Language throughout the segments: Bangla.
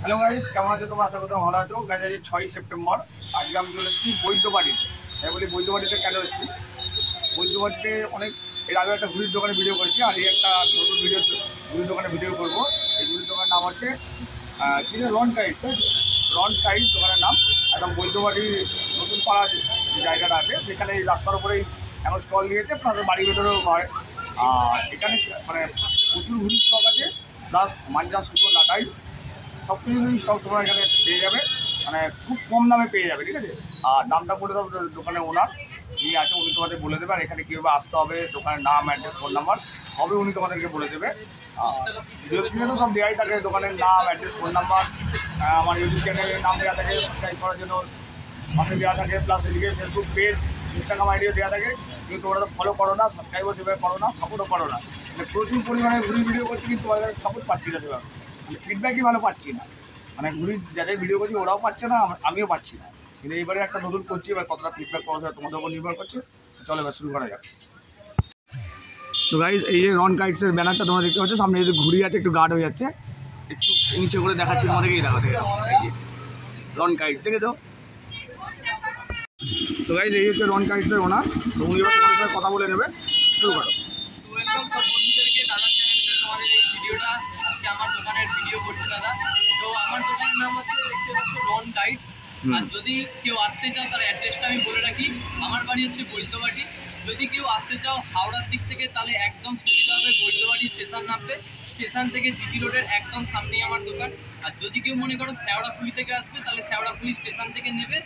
হ্যালো গাইস, কেমন আছো তোমরা? আশা করতে ভালো আছো। গাইস, 6ই সেপ্টেম্বর আজকে আমি চলে এসেছি বৈদ্যবাড়িতে। তাই বলি বৈদ্যবাড়িতে কেন এসেছি? বৈদ্যবাড়িতে অনেক এর আগে একটা ঘুড়ির দোকানে ভিডিও করেছি, আর এই একটা নতুন ঘুড়ির দোকানে ভিডিও করবো। এই ঘুড়ির দোকানের নাম হচ্ছে রন টাইস। রন টাইস দোকানের নাম। একদম বৈদ্যবাড়ির নতুন পাড়া যে জায়গাটা আছে সেখানে এই রাস্তার উপরেই এখন স্টল দিয়েছে, প্লাস বাড়ির ভেতরেও হয়। আর এখানে মানে প্রচুর ঘুড়ির স্টক আছে, প্লাস মাঞ্জা সুতো লাটাই সব কিছু স্টক তোমরা এখানে পেয়ে যাবে, মানে খুব কম দামে পেয়ে যাবে, ঠিক আছে। আর দামটা বলে দাও দোকানের ওনার যিনি আছে, উনি তোমাদের বলে দেবে। আর এখানে কীভাবে আসতে হবে, দোকানের নাম, অ্যাড্রেস, ফোন নাম্বার সবই উনি তোমাদেরকে বলে দেবে। ভিডিও স্ক্রিনে তো সব দেওয়াই থাকে, দোকানের নাম, অ্যাড্রেস, ফোন নাম্বার। আমার ইউটিউব চ্যানেলের নাম দেওয়া থাকে, সাবস্ক্রাইব করার জন্য পাশে দেওয়া থাকে, প্লাস এদিকে ফেসবুক পেজ, ইনস্টাগ্রাম আইডিও দেওয়া থাকে। কিন্তু তোমরা তো ফলো করো না, সাবস্ক্রাইবও সেভাবে করো না, সাপোর্টও করো না। মানে প্রচুর পরিমাণে ঘুরি ভিডিও করছি, কিন্তু তোমাদের সাপোর্ট পাচ্ছি না সেভাবে, ফিডব্যাকই ভালো পাচ্ছি না। মানে ঘুরি যাদের ভিডিও করছি ওরাও পাচ্ছে না, আমিও পাচ্ছি না। কিন্তু এইবারে একটা নতুন করছি, এবার কতটা ফিডব্যাক পাওয়া যায় তোমাদের উপর নির্ভর করছে। চলো এবার শুরু করা যাক। তো গাইজ, এই যে রন কাইটসের ব্যানারটা তোমরা দেখতে পাচ্ছ, সামনে যদি ঘুরি আছে একটু গার্ড হয়ে যাচ্ছে, একটু নিচে করে দেখাচ্ছি তোমাদেরকেই দেখাতে রন কাইট দেখেছো। তো গাইজ, এই হচ্ছে রন কাইটসের ওনার। তো উনি এবার তোমাদের সাথে কথা বলে নেবে, শুরু করো। ওয়েলকাম সব বন্ধুদেরকে দাদার চ্যানেলে তোমাদের এই ভিডিওটা। আজকে আমার দোকানের ভিডিও করছে দাদা। তো আমার দোকানের নাম হচ্ছে দেখতে পাচ্ছ রন গাইডস। আর যদি কেউ আসতে চাও তার অ্যাড্রেসটা আমি বলে রাখি। আমার বাড়ি হচ্ছে বৈদ্যবাড়ি। যদি কেউ আসতে চাও হাওড়ার দিক থেকে তাহলে একদম সুবিধা হবে, বৈদ্যবাড়ি স্টেশন নামবে। স্টেশন থেকে জিটি রোডের একদম সামনেই আমার দোকান। আর যদি কেউ মনে করো শেওড়াফুলি থেকে আসবে তাহলে শেওড়াফুলি স্টেশন থেকে নেবে,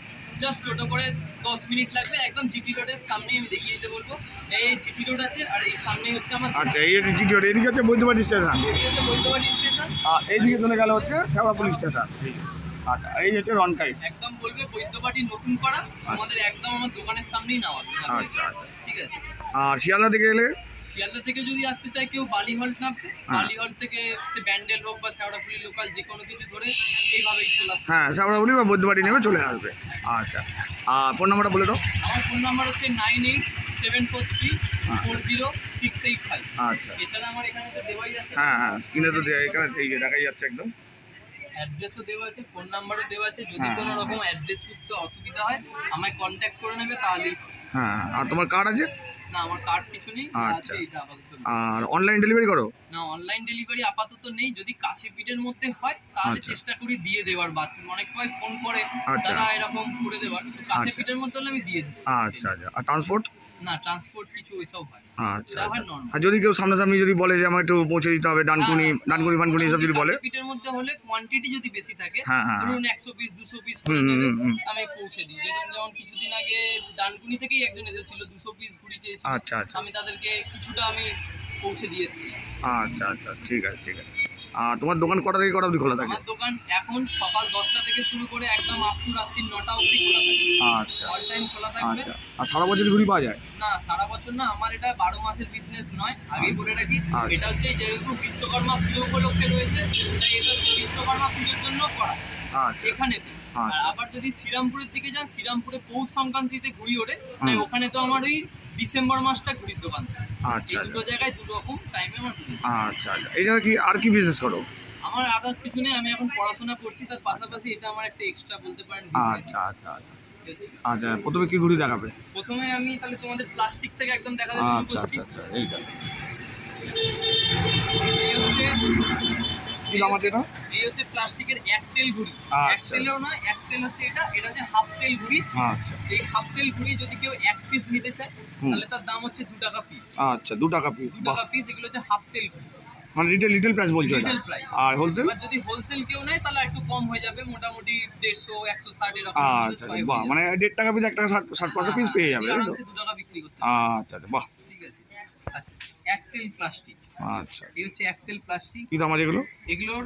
জাস্ট টোটো করে 10 মিনিট লাগবে। একদম জিটি রোডের সামনেই আমি দেখিয়ে দিতে বলবো। এই জিটি রোড আছে আর এই সামনেই হচ্ছে আমার। আচ্ছা, এই হচ্ছে জিটি রোড, এদিকে হচ্ছে বৈদ্যবাড়ি স্টেশন, বৈদ্যবাড়ি স্টেশন। এইদিকে চলে গেল হচ্ছে শেওড়াফুলি স্টেশন। আচ্ছা, এই হচ্ছে রন কাইট। একদম বলবে বৈদ্যবাড়ি নতুন পাড়া, আমাদের একদম আমার দোকানের সামনেই নাও। আচ্ছা, ঠিক আছে। আর শিয়ালদা থেকে এলে? শিয়ালদা থেকে যদি আসতে চাই কেউ বালিহল নামবে, বালিহল থেকে সে ব্যান্ডেল হোক বা শেওড়াফুলি লোকাল যে কোনো কিছু ধরে এইভাবেই চলে আসবে। হ্যাঁ, শেওড়াফুলি বা বৈদ্যবাড়ি নেমে চলে আসবে। আচ্ছা, আর ফোন নাম্বারটা বলে দাও। আমার ফোন নাম্বার হচ্ছে 9874340685। আচ্ছা, এছাড়া আমার এখানে তো দেওয়াই আছে। হ্যাঁ, স্ক্রিনে তো এখানে এই যে দেখাই যাচ্ছে একদম। অ্যাড্রেসও দেওয়া আছে, ফোন নাম্বারও দেওয়া আছে। যদি কোনো রকম অ্যাড্রেস বুঝতে অসুবিধা হয় আমায় কন্ট্যাক্ট করে নেবে তাহলেই। হ্যাঁ, আর তোমার কার্ড আছে? না, আমার কার্ড কিছু নেই। আচ্ছা, আর অনলাইন ডেলিভারি করো? না, অনলাইন ডেলিভারি আপাতত নেই। যদি কাছে পিঠের মধ্যে হয় তাহলে চেষ্টা করি দিয়ে দেওয়ার। অনেক সময় ফোন করে দাদা এরকম করে দেওয়ার, কাছে পিঠের মধ্যে হলে আমি দিয়ে দিই। আচ্ছা, আর ট্রান্সপোর্ট? না, ট্রান্সপোর্ট কিছু ওইসব হয়। আচ্ছা, আর যদি কেউ সামনাসামনি যদি বলে যে আমার একটু পৌঁছে দিতে হবে, ডানকুনি ফানকুনি এসব যদি বলে? পিঠের মধ্যে হলে কোয়ান্টিটি যদি বেশি থাকে, ধরুন 100 পিস 200 পিস আমি পৌঁছে দিই। যেমন কিছুদিন আগে ডানকুনি থেকেই একজন এসেছিল, 200 পিস ঘুড়ি চেয়েছিল। আচ্ছা, আমি তাদেরকে কিছুটা আমি পৌঁছে দিয়ে এসেছি। আচ্ছা, ঠিক আছে। আর তোমার দোকান কটা থেকে কটা অবধি খোলা থাকে? আমার দোকান এখন সকাল 10টা থেকে শুরু করে একদম আপ টু রাত্রি 9টা অবধি খোলা থাকে। আচ্ছা, অল টাইম খোলা থাকবে। আর সারা বছর ঘুড়ি পাওয়া যায়? না, সারা বছর না, আমার এটা 12 মাসের বিজনেস নয়, আগেই বলে রাখি। এটা হচ্ছে যেহেতু বিশ্বকর্মা পুজো উপলক্ষে রয়েছে, তাই এটা হচ্ছে বিশ্বকর্মা পুজোর জন্য করা এখানে। আর আবার যদি শ্রীরামপুরের দিকে যান, শ্রীরামপুরে পৌষ সংক্রান্তিতে ঘুড়ি ওঠে, তাই ওখানে তো আমার ওই ডিসেম্বর মাসটা ঘুড়ির দোকান। আচ্ছা, দুটো জায়গায় দু রকম টাইমে আমার। আচ্ছা, এটা কি আর কি বিজনেস করো? আমার আদার্স কিছু নেই, আমি এখন পড়াশোনা করছি, তার পাশাপাশি এটা আমার একটা এক্সট্রা বলতে পারেন। আচ্ছা, প্রথমে কি ঘুড়ি দেখাবে? প্রথমে আমি তাহলে তোমাদের প্লাস্টিক থেকে একদম দেখাতে শুরু করছি। এইটা এই হচ্ছে প্লাস্টিকের এক তেল ঘুড়ি। এক তেলও না, এক তেল হচ্ছে এটা হচ্ছে হাফ তেল ঘুড়ি। এই হাফ তেল ঘুড়ি যদি কেউ এক পিস নিতে চায় তাহলে তার দাম হচ্ছে 2 টাকা পিস। আচ্ছা, 2 টাকা পিস। 2 টাকা পিস, এগুলো হচ্ছে হাফ তেল ঘুড়ি। মানে লিটল প্রাইস বলছো এটা? আর হোলসেল? যদি হোলসেল কেউ নেয় তাহলে একটু কম হয়ে যাবে, মোটামুটি 150 160 এরকম। আচ্ছা, বাহ, মানে 1.5 টাকা পিস, 1 টাকা 60 পয়সা পিস পেয়ে যাবে, তাই তো? 2 টাকা বিক্রি করতে। আচ্ছা, বাহ, ঠিক আছে। আচ্ছা, এক তেল প্লাস্টিক। আচ্ছা, এই হচ্ছে এক তেল প্লাস্টিক। কি দাম আছে এগুলো? এগুলোর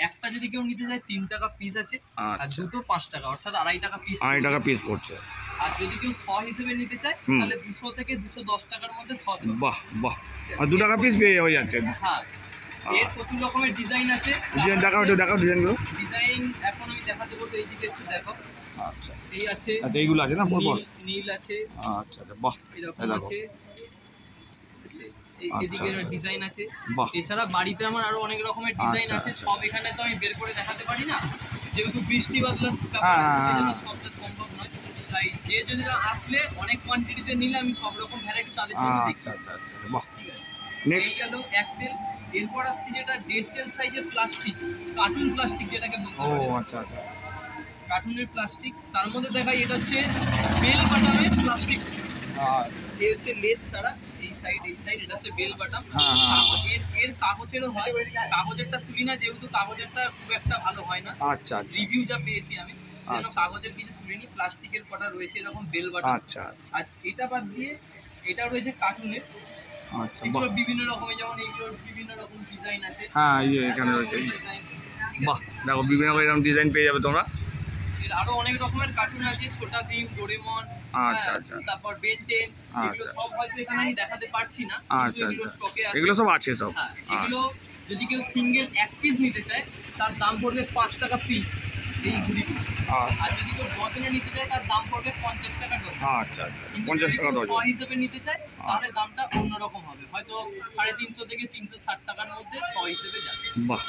একটা যদি কেউ নিতে চায় 3 টাকা পিস আছে, আর দুটো 5 টাকা, অর্থাৎ 2.5 টাকা পিস। 2.5 টাকা পিস পড়ছে। আর যদি কেউ 100 হিসেবে নিতে চায় তাহলে 200 থেকে 210 টাকার মধ্যে 100। বাহ, আর 2 টাকা পিস পেয়ে হয়ে যাচ্ছে। হ্যাঁ, এর প্রচুর রকমের ডিজাইন আছে। ডিজাইন দেখাও ডিজাইনগুলো। ডিজাইন এখন আমি দেখাতে বলবো, এই দিকে একটু দেখো। আচ্ছা, এই আছে, এইগুলো আছে না পরপর? নীল আছে। আচ্ছা, বাহ, এরকম আছে। আছে, এদিকে ডিজাইন আছে। বাহ। এছাড়া বাড়িতে আমার আরো অনেক রকমের ডিজাইন আচ্ছা, আছে, আচ্ছা। সব এখানে তো আমি বের করে দেখাতে পারি না, যেহেতু বৃষ্টি বাদলার ব্যাপার হ্যাঁ, আছে, হ্যাঁ, সেজন্য হ্যাঁ। সবটা সম্ভব নয়। তাই যে যদি আসলে অনেক কোয়ান্টিটিতে নিলে আমি সব রকম ভ্যারাইটি তাদের জন্য দেখছি। আচ্ছা আচ্ছা আচ্ছা, বাহ। ঠিক আছে, নেক্সট। এই গেল এক তেল। এরপর আসছে যেটা ডেড তেল সাইজের প্লাস্টিক, কার্টুন প্লাস্টিক যেটাকে বলতে ও পারি, আচ্ছা আচ্ছা, কার্টুনের প্লাস্টিক। তার মধ্যে দেখাই এটা হচ্ছে বেল বাটামের প্লাস্টিক। এই হচ্ছে লেজ ছাড়া, এই সাইড এটা হচ্ছে বেল বাটাম। হ্যাঁ, হ্যাঁ। এর কাগজেরও হয়, কাগজেরটা তুলি না যেহেতু কাগজেরটা খুব একটা ভালো হয় না, আচ্ছা আচ্ছা রিভিউ যা পেয়েছি আমি, সেজন্য আচ্ছা। কাগজের কিছু তুলিনি, প্লাস্টিকের কটা রয়েছে এরকম বেল বাটাম। আচ্ছা আর এটা বাদ দিয়ে এটা রয়েছে কার্টুনের। আচ্ছা, এগুলো বাহ। বিভিন্ন রকমের, যেমন এইগুলোর বিভিন্ন রকম ডিজাইন আছে। হ্যাঁ, এই যে এখানে রয়েছে, বাহ, দেখো বিভিন্ন রকম এরকম ডিজাইন পেয়ে যাবে তোমরা। এর আরো অনেক রকমের কার্টুন আছে, ছোটা ভীম, ডোরেমন, আচ্ছা, আচ্ছা। তারপর বেন 10, এগুলো আচ্ছা। সব হয়তো এখানে আমি দেখাতে পারছি না, আচ্ছা, এগুলো আচ্ছা। স্টকে আছে। এগুলো সব আছে সব। হ্যাঁ, এগুলো যদি কেউ সিঙ্গেল এক পিস নিতে চায় তার দাম পড়বে 5 টাকা পিস এই ঘুড়িগুলো। আচ্ছা আর যদি কেউ ডজনে নিতে চায় তার দাম পড়বে 50 টাকা ডজন। আচ্ছা আচ্ছা, কিন্তু 50 যদি টাকা কেউ ডজন। শ হিসেবে নিতে চায় তাহলে দামটা অন্যরকম হবে, হয়তো 350 থেকে 360 টাকার মধ্যে শ হিসেবে যাবে। বাহ,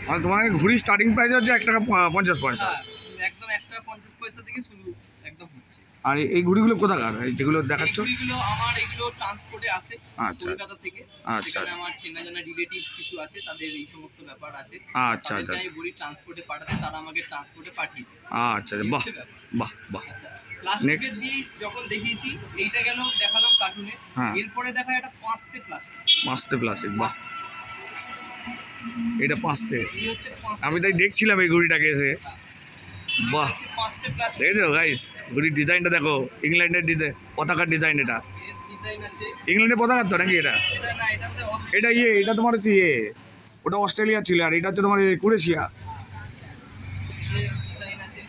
মানে তোমার ঘুড়ি স্টার্টিং প্রাইস হচ্ছে 1 টাকা 50 পয়সা। হ্যাঁ, একদম 1 টাকা 50 পয়সা থেকে শুরু একদম হচ্ছে। আর এই ঘুড়িগুলো কোথাকার, এই যেগুলো দেখাচ্ছ? এইগুলো আমার এগুলো ট্রান্সপোর্টে আসে আচ্ছা। কলকাতা থেকে। আচ্ছা। সেখানে আমার চেনা জানা রিলেটিভস কিছু আছে, তাদের এই সমস্ত ব্যাপার আছে। আচ্ছা, তাদেরকে আচ্ছা। আমি বলি ট্রান্সপোর্টে পাঠাতে, তারা আমাকে ট্রান্সপোর্টে পাঠিয়ে দেয়। আচ্ছা, এই বাহ হচ্ছে ব্যাপার। বাহ বাহ। আচ্ছা, প্লাস্টিকের দিয়ে যখন দেখিয়েছি, এইটা গেল দেখালাম কার্টুনে। হ্যাঁ। এরপরে দেখা একটা পাঁচতে প্লাস্টিক। পাঁচতে প্লাস্টিক, বাহ, এটা পাঁচতে। এই হচ্ছে পাঁচতে। আমি তাই দেখছিলাম এই ঘুড়িটাকে এসে, বাহ। পাঁচতে প্লাস্টিক। দেখেছো গাইস, ঘুড়ির ডিজাইনটা দেখো, ইংল্যান্ডের পতাকার ডিজাইন। এটা এর ডিজাইন আছে। ইংল্যান্ডের পতাকার তো নাকি? এটা এটা না, এটা হচ্ছে এটা এটা তোমার হচ্ছে ওটা অস্ট্রেলিয়া ছিল, আর এটা হচ্ছে তোমার ক্রোয়েশিয়া। অস্ট্রেলিয়ার ডিজাইন আছে।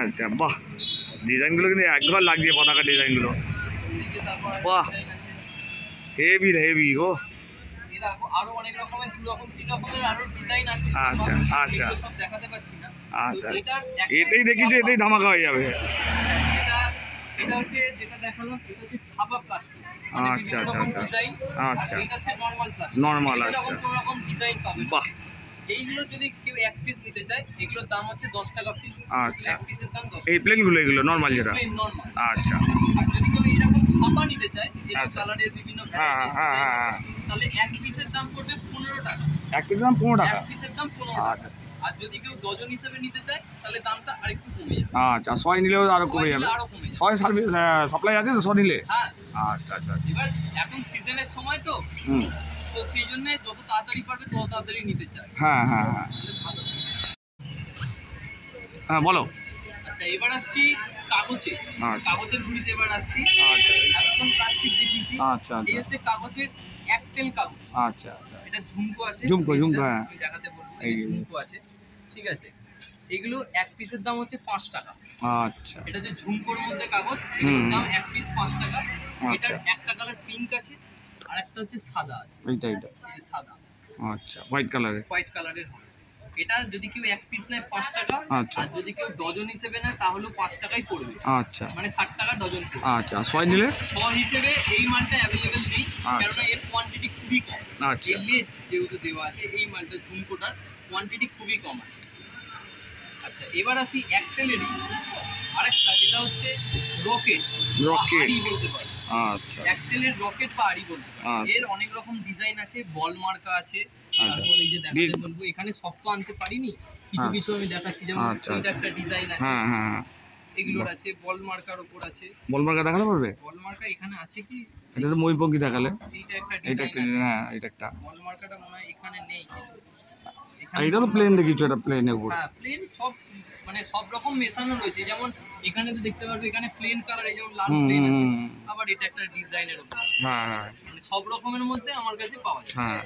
আচ্ছা, বাহ, ডিজাইনগুলো কিন্তু একবার লাগছে, পতাকার ডিজাইনগুলো, এদিকে তারপর বাহ। ডিজাইন আছে। হেভি হেভি গো। এরা আরো অনেক রকমের, 2 রকম 3 রকমের আরো ডিজাইন আছে। আচ্ছা, আচ্ছা। এগুলো সব দেখাতে পাচ্ছি না। আচ্ছা, তো এটার একটা এটাই দেখি যে এটাই ধামাকা হয়ে যাবে। এটা হচ্ছে যেটা দেখালাম, এটা হচ্ছে ছাপা প্লাস্টিক। আচ্ছা, আচ্ছা, আচ্ছা। ডিজাইন। আচ্ছা। আর এটা হচ্ছে নরমাল প্লাস্টিক। নরমাল, আচ্ছা। এরকম 2 রকম ডিজাইন পাবেন। বাহ, এইগুলো যদি কেউ এক পিস নিতে চায়, এগুলোর দাম হচ্ছে 10 টাকা পিস। আচ্ছা। এক পিসের দাম 10 এই প্লেনগুলো এগুলো নর্মাল যেটা। Plane normal. আচ্ছা, আর যদি কেউ এরকম ছাপা নিতে চায়, এরকম আচ্ছা। কালারের বিভিন্ন হ্যাঁ ভ্যারাইটি, হ্যাঁ হ্যাঁ, তাহলে এক পিসের দাম পড়বে 15 টাকা। এক কেজি দাম 15 টাকা। এক পিসের দাম 15 টাকা। আচ্ছা। আর যদি কেউ ডজন হিসেবে নিতে চায় তাহলে দামটা আরেকটু কমে যাবে। আচ্ছা, 100 নিলেও আরো কমে যাবে। আরো কমে যাবে। 100 সার্ভিস সাপ্লাই আছে তো 100 নিলে? হ্যাঁ, আচ্ছা আচ্ছা। এবার এখন সিজনের সময় তো, হুম, তো সেই জন্য যত তাড়াতাড়ি পারবে তত তাড়াতাড়ি নিতে চায়। হ্যাঁ হ্যাঁ হ্যাঁ তাহলে ভালো। হ্যাঁ, বলো। আচ্ছা, এবার আসছি কাগজে। আচ্ছা। কাগজের ঘুড়িতে এবার আসছি। আচ্ছা এখন প্লাস্টিক দেখিয়েছি। আচ্ছা এই হচ্ছে কাগজের এক তেল কাগজ। আচ্ছা আচ্ছা। এটা ঝুমকো আছে। ঝুমকো, হ্যাঁ। আমি দেখাতে বলবো, এই এই যে। ঝুমকো আছে। ঠিক আছে, এগুলো এক পিসের দাম হচ্ছে 5 টাকা। আচ্ছা এটা হচ্ছে ঝুমকোর মধ্যে কাগজ, হুম। এটার দাম এক পিস 5 টাকা। আচ্ছা। এটার একটা কালার পিঙ্ক আছে, আর একটা হচ্ছে সাদা আছে। এইটা এই যে সাদা, আচ্ছা, হোয়াইট কালারের। হোয়াইট কালারের হবে। এটা যদি কেউ এক পিস নেয় 5 টাকা, আচ্ছা। আর যদি কেউ ডজন হিসেবে নেয় তাহলেও 5 টাকাই পড়বে, আচ্ছা মানে 60 টাকা ডজন পড়বে। আচ্ছা, 100 নিলে? শ হিসেবে এই মালটা অ্যাভেলেবেল নেই, আচ্ছা। কেননা এর কোয়ান্টিটি খুবই কম। আচ্ছা। এর লেজ যেহেতু দেওয়া আছে, এই মালটা ঝুমকোটার কোয়ান্টিটি খুবই কম আছে। আচ্ছা, এবার আসি এক তেলেরই আরেকটা, যেটা হচ্ছে রকেট। রকেট। আড়ি বলতে পারে। আচ্ছা এক তেলের রকেট বা আড়ি বলতে পারে। আচ্ছা। এর অনেক রকম ডিজাইন আছে, বল মার্কা আছে। আচ্ছা। তারপর এই যে দেখাতে বলবো, এখানে সব তো আনতে পারিনি, কিছু হ্যাঁ। কিছু আমি দেখাচ্ছি, যেমন আচ্ছা, এটা আচ্ছা। একটা ডিজাইন আছে, হ্যাঁ হ্যাঁ হ্যাঁ, এগুলোর আছে, বল মার্কার উপর আছে। বল মার্কা দেখাতে পারবে? বল মার্কা এখানে আছে কি? এটা তো ময়ূরপঙ্খী দেখালে। এইটা একটা এটা ডিজাইন একটা, আছে। হ্যাঁ, এটা একটা। বল মার্কাটা মনে হয় এখানে নেই। আর এটা তো প্লেন দেখিছো, এটা প্লেনের উপর। হ্যাঁ, প্লেন সব, মানে সব রকম মেশানো রয়েছে। যেমন এখানে তো দেখতে পারবে, এখানে প্লেন কালার, এই যেমন লাল হুম, প্লেন আছে, হুম, হুম। আবার এটা একটা ডিজাইনের উপর, হ্যাঁ হ্যাঁ মানে সব রকমের মধ্যে আমার কাছে পাওয়া যায়। হ্যাঁ,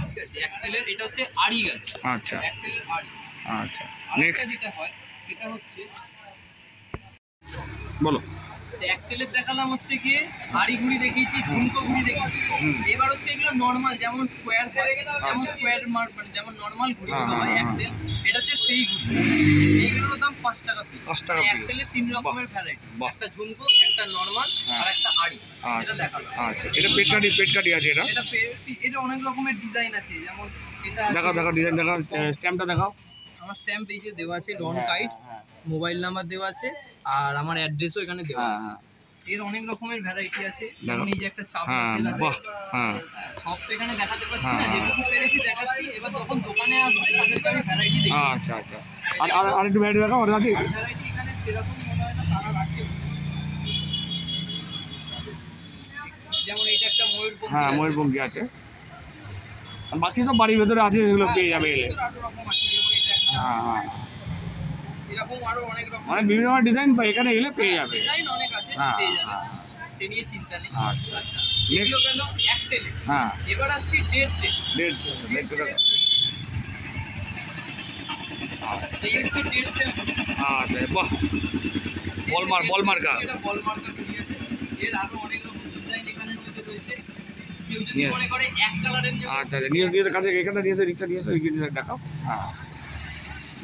ঠিক আছে, এক তেলের এটা হচ্ছে আড়ি গাছ। আচ্ছা এক তেলের আড়ি। আচ্ছা। আরেকটা নেক্সট যেটা হয় সেটা হচ্ছে, বলো। এক তেলের দেখালাম হচ্ছে গিয়ে আড়ি ঘুড়ি দেখিয়েছি, ঝুমকো ঘুড়ি দেখিয়েছি। হুম। এবার হচ্ছে এগুলো নর্মাল, যেমন স্কোয়ার, যেমন স্কোয়ার মানে যেমন নর্মাল ঘুড়ি হ্যাঁ, হয় এক হ্যাঁ, তেল, এটা হচ্ছে সেই ঘুড়ি। এইগুলোর দাম 5 টাকা পিস। 5 টাকা এক piece। তেলে 3 রকমের ভ্যারাইটি, বাহ। একটা ঝুমকো, একটা নর্মাল, হ্যাঁ। আর একটা আড়ি। এটা দেখালাম। আচ্ছা, এটা পেট কাটি আছে এটা। এটা অনেক রকমের ডিজাইন আছে, যেমন এটা দেখাও ডিজাইন দেখাও, স্ট্যাম্পটা দেখাও। আমার স্ট্যাম্প এই যে দেওয়া আছে, ডন কাইটস, মোবাইল নাম্বার দেওয়া আছে, আর আমার অ্যাড্রেসও এখানে দেওয়া আছে। এর অনেক রকমের ভ্যারাইটি আছে, যেমন এই যে একটা চাপ সেল আছে। সব তো এখানে দেখাতে পাচ্ছি না, যেটুকু পেরেছি দেখাচ্ছি। এবার যখন দোকানে আসবে তাদেরকে আমি ভ্যারাইটি দেখাবো। আচ্ছা আচ্ছা, আর একটু ভ্যারাইটি দেখাও। ওর আছে ভ্যারাইটি এখানে সেরকম মনে হয় না তারা রাখে, যেমন এইটা একটা ময়ূরপঙ্খী। হ্যাঁ, ময়ূরপঙ্খী আছে। আর বাকি সব বাড়ির ভেতরে আছে, সেগুলো পেয়ে যাবে এলে। আরো রকম আছে, যেমন এটা একটা, হ্যাঁ, এরকম আরো অনেক রকম মানে বিভিন্ন ডিজাইন এখানে এলে পেয়ে যাবে। ডিজাইন অনেক আছে, হ্যাঁ, পেয়ে যাবে, সে নিয়ে চিন্তা নেই। আচ্ছা, আচ্ছা, এগুলো গেল এক টেলে। হ্যাঁ, এবার আসছি ডেড টেল। এই হচ্ছে ডেড টেল। আচ্ছা, বাহ, বল মার্কা। এটা বল মার্কা ঘুড়ি আছে। এর আরো অনেক রকম ডিজাইন এখানে রয়েছে। কেউ যদি মনে করে এক কালারের নিয়ে, আচ্ছা, নিয়ে কাছে এখানে নিয়েছে, রিকটা নিয়েছে, ওই ডিজাইন দেখাও। হ্যাঁ,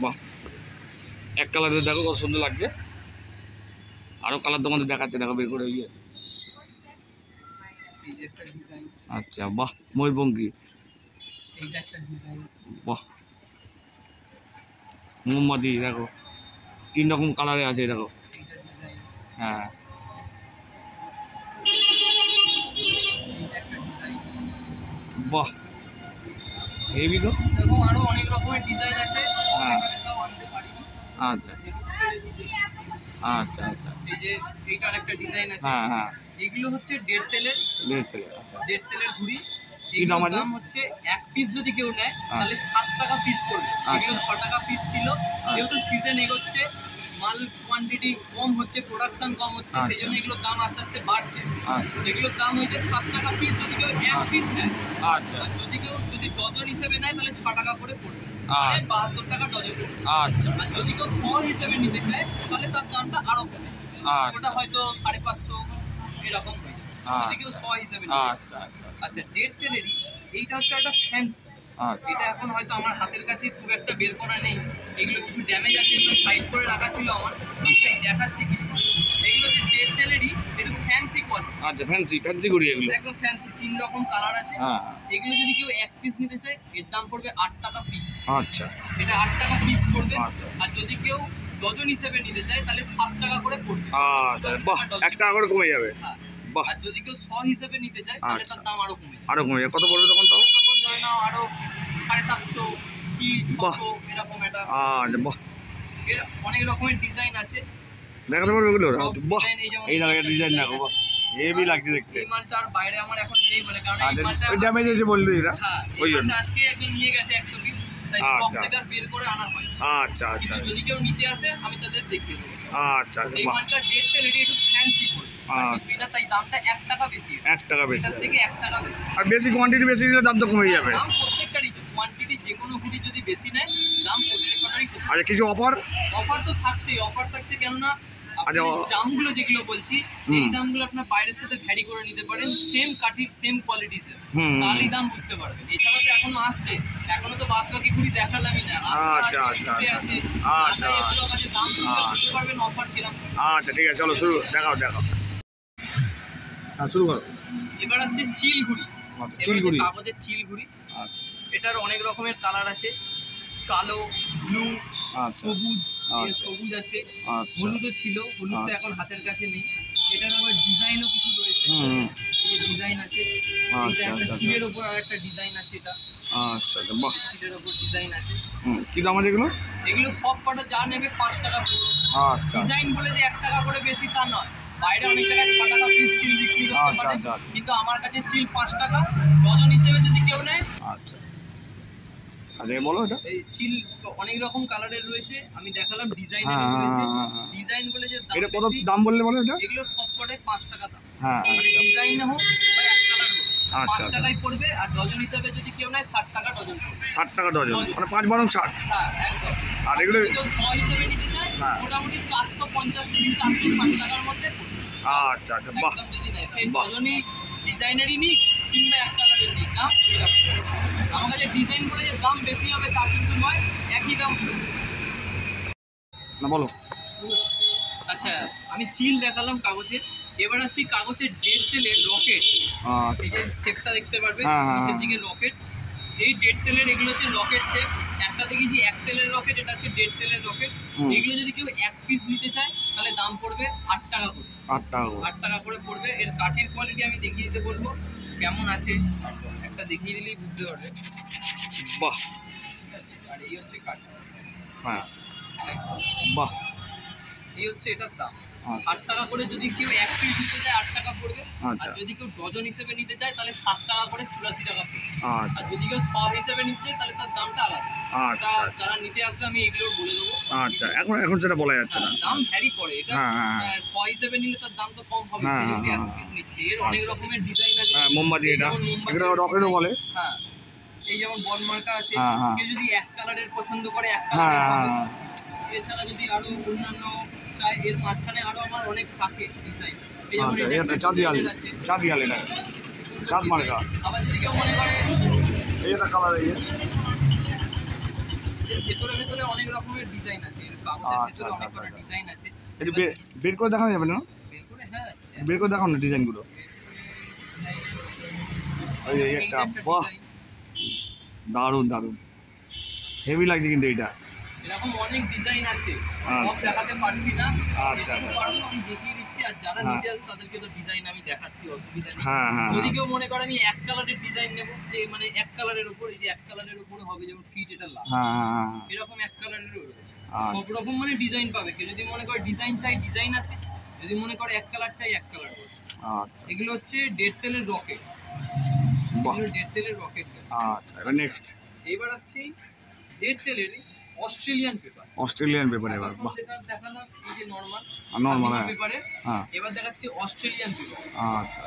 বাহ, এক কালারের দেখো কত সুন্দর লাগছে। আরো কালার তোমাদের দেখাচ্ছে, দেখো বের করে। এই যে একটা ডিজাইন। আচ্ছা, বাহ, ময়ূরপঙ্খী। এইটা একটা ডিজাইন। বাহ, মোমবাতি দেখো, 3 রকম কালারে আছে দেখো। এইটা ডিজাইন। হ্যাঁ, এইটা একটা ডিজাইন। বাহ, হেভি তো। এরকম আরো অনেক রকমের ডিজাইন আছে। হ্যাঁ। এখানে তাও আনতে পারি না। আচ্ছা আচ্ছা আচ্ছা, এই যে এইটার একটা ডিজাইন আছে। হ্যাঁ, এগুলো হচ্ছে ডেড তেলের ঘুড়ি। দাম এগুলোর আছে? দাম হচ্ছে এক পিস যদি কেউ নেয় তাহলে 7 টাকা পিস পড়বে। এগুলো 6 টাকা পিস ছিল, যেহেতু সিজন এগোচ্ছে, মাল কোয়ান্টিটি কম হচ্ছে, প্রোডাকশন কম হচ্ছে, সেই জন্য এগুলোর দাম আস্তে আস্তে বাড়ছে। এগুলোর দাম হয়েছে 7 টাকা পিস যদি কেউ এক পিস নেয়। আচ্ছা আর যদি কেউ ডজন হিসেবে নেয় তাহলে 6 টাকা করে পড়বে, মানে 72 টাকা ডজন পড়বে। আচ্ছা আর যদি কেউ শ হিসেবে নিতে চায় তাহলে তার দামটা আরো কমে, ওটা হয়তো 550 এরকম হয়ে যায় যদি কেউ শ হিসেবে নিতে চায়। আচ্ছা আচ্ছা, ডেড তেলেরই এইটা হচ্ছে একটা ফ্যান্সি। আচ্ছা, এটা এখন হয়তো আমার হাতের কাছে খুব একটা বের করা নেই, এগুলো কিছু ড্যামেজ আছে, এগুলো সাইড করে রাখা ছিল আমার, তাই দেখাচ্ছি কিছু। এগুলো হচ্ছে ডেড তেলেরই একটু ফ্যান্সি কোয়ালিটি। আচ্ছা, ফ্যান্সি করি এগুলো একদম ফ্যান্সি, 3 রকম কালার আছে। হ্যাঁ, এগুলো যদি কেউ এক পিস নিতে চায় এর দাম পড়বে 8 টাকা পিস। আচ্ছা এটা 8 টাকা পিস পড়বে। আচ্ছা। আর যদি কেউ ডজন হিসেবে নিতে চায় তাহলে 7 টাকা করে পড়বে। আচ্ছা, বাহ, 1 টাকা করে কমে যাবে। হ্যাঁ। বাহ, আর যদি কেউ শ হিসেবে নিতে চায় তাহলে তার দাম আরো কমে যাবে। আরো কমে যাবে। কত পড়বে তখন তাও? তখন ধরে নাও আরো 750 কি 600 এরকম। এটা আচ্ছা, বাহ, এর অনেক রকমের ডিজাইন আছে। দেখাতে পারবে ওগুলো? বাহ, ডিজাইন এই যেমন এই দেখো ডিজাইন দেখো, বাহ, হেভি লাগছে দেখতে। এই মালটা আর বাইরে আমার এখন নেই বলে, কারণ এই আচ্ছা, মালটা ওই ড্যামেজ আছে বললি এরা, হ্যাঁ, ওই এই জন্য। মালটা আজকে একজন নিয়ে গেছে 100 পিস, তাই স্টক আচ্ছা। থেকে আর বের করে আনা হয়। আচ্ছা আচ্ছা কিন্তু যদি কেউ নিতে আসে আমি তাদের দেখিয়ে দেবো। আচ্ছা, এই বাহ, মালটা ডেটটা রেডি একটু ফ্যান্সি করে, আচ্ছা। এটা তাই দামটা 1 টাকা বেশি। 1 টাকা বেশি। এটার থেকে 1 টাকা বেশি। আর বেশি কোয়ান্টিটি বেশি দিলে দাম তো কমে যাবে। দাম প্রত্যেকটারই, কোয়ান্টিটি যে কোনো হুডি যদি বেশি নেয় দাম প্রত্যেকটারই কমে। আচ্ছা, কিছু অফার? অফার তো থাকছেই, অফার থাকছে কেননা আপনি আচ্ছা, দামগুলো যেগুলো বলছি এই দামগুলো আপনার বাইরের সাথে ভ্যারি করে নিতে পারেন, সেম কাঠির সেম কোয়ালিটিসের, তাহলেই দাম বুঝতে পারবেন। এছাড়া তো এখনো আসছে, এখনো তো বাদ বাকি ঘুরি দেখালামই না। আচ্ছা আচ্ছা আচ্ছা আছে দাম বুঝতে পারবেন অফার কিরকম। আচ্ছা, ঠিক আছে, চলো শুরু, দেখাও। হ্যাঁ, শুরু করো। এবার আসছে চিল ঘুড়ি। চিল ঘুড়ি, কাগজের চিল ঘুড়ি। আচ্ছা এটার অনেক রকমের কালার আছে, কালো, ব্লু, আচ্ছা সবুজ। আচ্ছা। সবুজ আছে, আচ্ছা হলুদও ছিল, হলুদটা এখন হাতের কাছে নেই। এটার আবার ডিজাইনও কিছু রয়েছে, ডিজাইন আছে। এটা একটা চিলের উপর আর একটা ডিজাইন আছে। এটা আচ্ছা, বাহ, চিলের উপর ডিজাইন আছে। কি দাম আছে এগুলো? এগুলো সব কটা যা নেবে 5 টাকা পুরো। আচ্ছা ডিজাইন বলে যে 1 টাকা করে বেশি তা নয়, বাইরে অনেক জায়গায় 6 টাকা পিস চিল বিক্রি করতে পারে, কিন্তু আমার কাছে চিল 5 টাকা ডজন হিসেবে যদি কেউ নেয়। আচ্ছা, আরে বলো এটা। এই চিল অনেক রকম কালারের রয়েছে, আমি দেখালাম ডিজাইনের রয়েছে। ডিজাইন বলে যে এটা কত দাম বললে বলো এটা? এগুলো সব কটায় 5 টাকা দাম। হ্যাঁ, মানে ডিজাইন হোক বা এক কালার হোক 5 আচ্ছা টাকাই পড়বে। আর ডজন হিসেবে যদি কেউ নেয় 60 টাকা ডজন পড়বে। 60 টাকা ডজন, মানে 5 বারং 60। হ্যাঁ, একদম। আর এগুলো কেউ 100 হিসেবে নিতে চায় মোটামুটি 450 থেকে 460 টাকার মধ্যে পড়বে। আচ্ছা আচ্ছা, বাহ, একদম যদি নেয় সেই ডজনই ডিজাইনারই নিক কিংবা এক কালারের নিক, দাম এরকম। আমার কাছে ডিজাইন করে যে দাম বেশি হবে তা কিন্তু নয়, একই দাম। না বলো। আচ্ছা, আমি চিল দেখালাম কাগজের। এবার আসছি কাগজের ডেড তেলের রকেট। এই যে শেপটা দেখতে পারবে নিচের দিকে রকেট, এই ডেড তেলের এগুলো হচ্ছে রকেট শেপ। একটা দেখেছি এক তেলের রকেট, এটা হচ্ছে ডেড তেলের রকেট। এগুলো যদি কেউ 1 পিস নিতে চায় তাহলে দাম পড়বে 8 টাকা করে। 8 টাকা করে পড়বে। এর কাঠের কোয়ালিটি আমি দেখিয়ে দিতে বলবো কেমন আছে, একটা দেখিয়ে দিলেই বুঝতে পারবে। বাহ, ঠিক আছে, আর এই হচ্ছে কাঠ। হ্যাঁ বাহ, এই হচ্ছে এটার দাম 8 টাকা করে। যদি কেউ 1 পিস নিতে চায় 8 টাকা পড়বে, আর যদি কেউ ডজন হিসেবে নিতে চায় তাহলে 7 টাকা করে 84 টাকা পড়বে। আর যদি কেউ সব হিসেবে নিতে চায় তাহলে তার দামটা আলাদা। যারা নিতে আসবে আমি এগুলো বলে দেবো। আচ্ছা, এখন সেটা বলা যাচ্ছে না, দাম ভ্যারি করে। এটা 100 হিসেবে নিলে তার দাম তো কম হবে, যদি 1 পিস নিচ্ছে। এর অনেক রকমের ডিজাইন আছে। মোমবাতি, এটা রকেটও বলে। হ্যাঁ, এই যেমন বল মার্কা আছে, কেউ যদি 1 কালারের পছন্দ করে 1 কালারের পাবে। এছাড়া যদি আরো অন্যান্য চাই, এর মাঝখানে আরো আমার অনেক থাকে ডিজাইন। এই যেমন এটা চাঁদিয়াল আছে, চাঁদিয়াল, এটা চাঁদ মার্কা। আবার যদি কেউ মনে করে এইটা কালার, এর ভেতরে অনেক রকমের ডিজাইন আছে। এর কাগজের ভেতরে অনেক রকমের ডিজাইন আছে। এটা বের করে দেখানো যাবে না? বের করে, হ্যাঁ বের করে দেখানো ডিজাইনগুলো। এই একটা, বাহ, দারুণ দারুণ, হেভি লাগছে কিন্তু এটা। এরকম অনেক ডিজাইন আছে, সব দেখাতে পারছি না। যেটুকু পারবো আমি দেখিয়ে দিচ্ছি। আর যারা নিতে আসবে তাদেরকে তো ডিজাইন আমি দেখাচ্ছি, অসুবিধা নেই। যদি কেউ মনে করে আমি 1 কালারের ডিজাইন নেবো, যে মানে 1 কালারের উপর, এই যে 1 কালারের উপরে হবে, যেমন ফিট এটা লাল, এরকম 1 কালারেরও রয়েছে। সব রকম মানে ডিজাইন পাবে। কেউ যদি মনে করে ডিজাইন চাই, ডিজাইন আছে। যদি মনে করে 1 কালার চাই, 1 কালার রয়েছে। এগুলো হচ্ছে ডেড তেলের রকেট, এগুলো ডেড তেলের রকেট। আচ্ছা, এবার নেক্সট, এইবার আসছি ডেড তেলের অস্ট্রেলিয়ান পেপার। অস্ট্রেলিয়ান পেপার, এবার বাহ, দেখালাম এই যে নরমাল নরমাল পেপারে। এবার দেখাচ্ছি অস্ট্রেলিয়ান পেপার। আচ্ছা।